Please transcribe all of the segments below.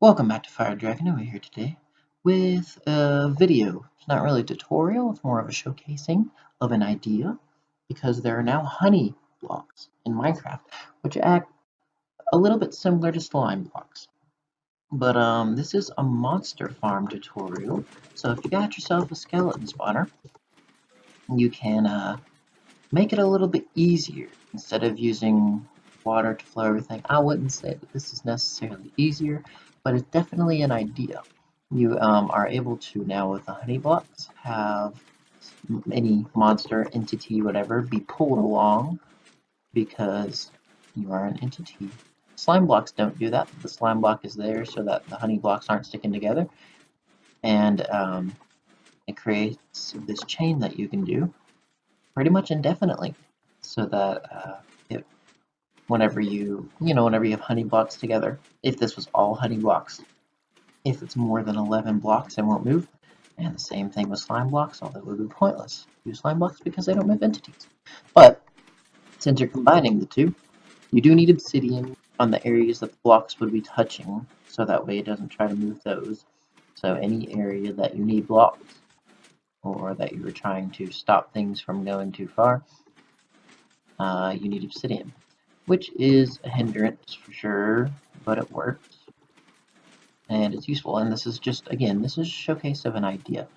Welcome back to Fire Dragon, and we're here today with a video. It's not really a tutorial, it's more of a showcasing of an idea, because there are now honey blocks in Minecraft, which act a little bit similar to slime blocks. But this is a monster farm tutorial, so if you got yourself a skeleton spawner, you can make it a little bit easier. Instead of using water to flow everything, I wouldn't say that this is necessarily easier, but it's definitely an idea. You are able to now, with the honey blocks, have any monster, entity, whatever, be pulled along because you are an entity. Slime blocks don't do that. The slime block is there so that the honey blocks aren't sticking together, and it creates this chain that you can do pretty much indefinitely, so that whenever you have honey blocks together, if this was all honey blocks, if it's more than 11 blocks, it won't move. And the same thing with slime blocks, although it would be pointless to use slime blocks because they don't move entities. But since you're combining the two, you do need obsidian on the areas that the blocks would be touching, so that way it doesn't try to move those. So any area that you need blocks, or that you were trying to stop things from going too far, you need obsidian, which is a hindrance for sure, but it works. And it's useful, and this is just, again, this is a showcase of an idea.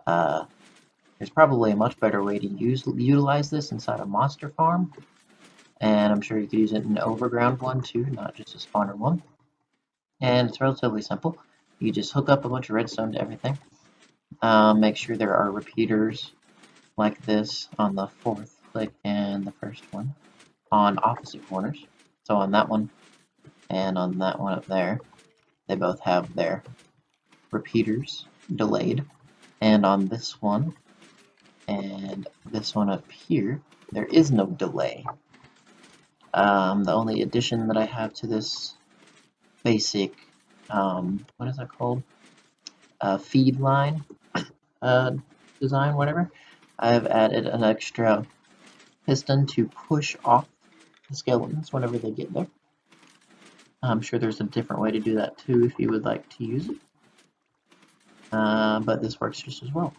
There's probably a much better way to utilize this inside a monster farm, and I'm sure you could use it in an overground one too, not just a spawner one. And it's relatively simple. You just hook up a bunch of redstone to everything. Make sure there are repeaters like this on the fourth click and the first one on opposite corners. So on that one and on that one up there, they both have their repeaters delayed. And on this one and this one up here, there is no delay. The only addition that I have to this basic, what is that called? Feed line design, whatever. I've added an extra piston to push off the skeletons whenever they get there. I'm sure there's a different way to do that too if you would like to use it. But this works just as well.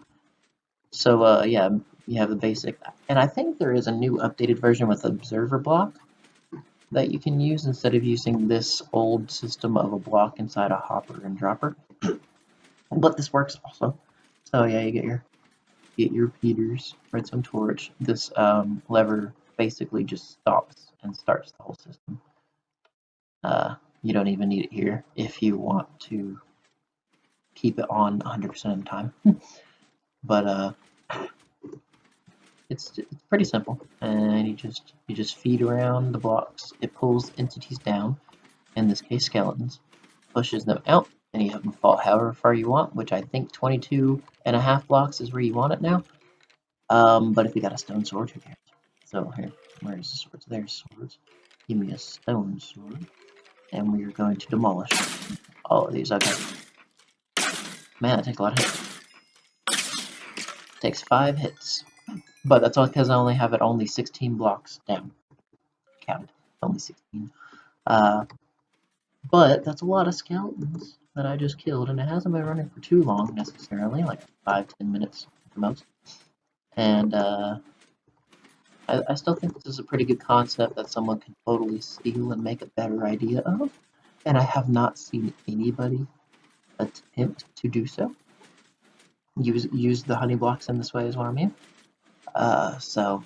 So yeah, you have the basic, and I think there is a new updated version with observer block that you can use instead of using this old system of a block inside a hopper and dropper. But this works also. So yeah, you get your repeaters, redstone torch. This lever basically just stops and starts the whole system. You don't even need it here if you want to keep it on 100% of the time. But it's pretty simple, and you just feed around the blocks. It pulls entities down, in this case skeletons, pushes them out, and you have them fall however far you want, which I think 22.5 blocks is where you want it now. But if you got a stone sword, who cares? So here, where's the swords? There's swords. Give me a stone sword, and we are going to demolish all of these. Okay. Man, that takes a lot of hits. Takes 5 hits. But that's all because I only have it only 16 blocks down. Counted. Only 16. But that's a lot of skeletons that I just killed, and it hasn't been running for too long necessarily, like 5-10 minutes at the most. And I still think this is a pretty good concept that someone can totally steal and make a better idea of, and I have not seen anybody attempt to do so. Use the honey blocks in this way is what I mean. So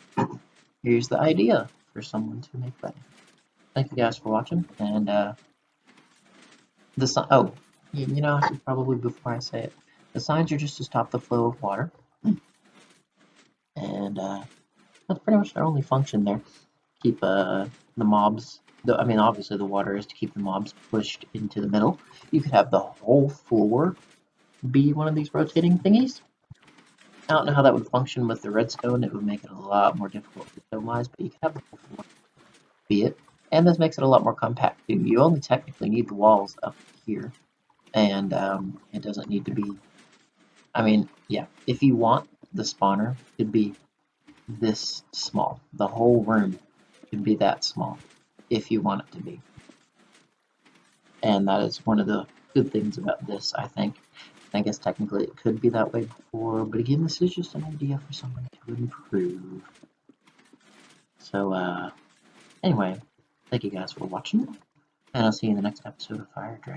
here's the idea for someone to make that. Thank you guys for watching, and you know, I should probably, before I say it, the signs are just to stop the flow of water, and that's pretty much their only function there. Keep the mobs. I mean, obviously the water is to keep the mobs pushed into the middle. You could have the whole floor be one of these rotating thingies. I don't know how that would function with the redstone. It would make it a lot more difficult to stomize, but you can have the whole floor be it. And this makes it a lot more compact too. You only technically need the walls up here, and it doesn't need to be. I mean, yeah, if you want the spawner to be this small, the whole room can be that small if you want it to be. And that is one of the good things about this, I think. I guess technically it could be that way before, but again, this is just an idea for someone to improve. So, anyway, thank you guys for watching, and I'll see you in the next episode of Fire Dragon.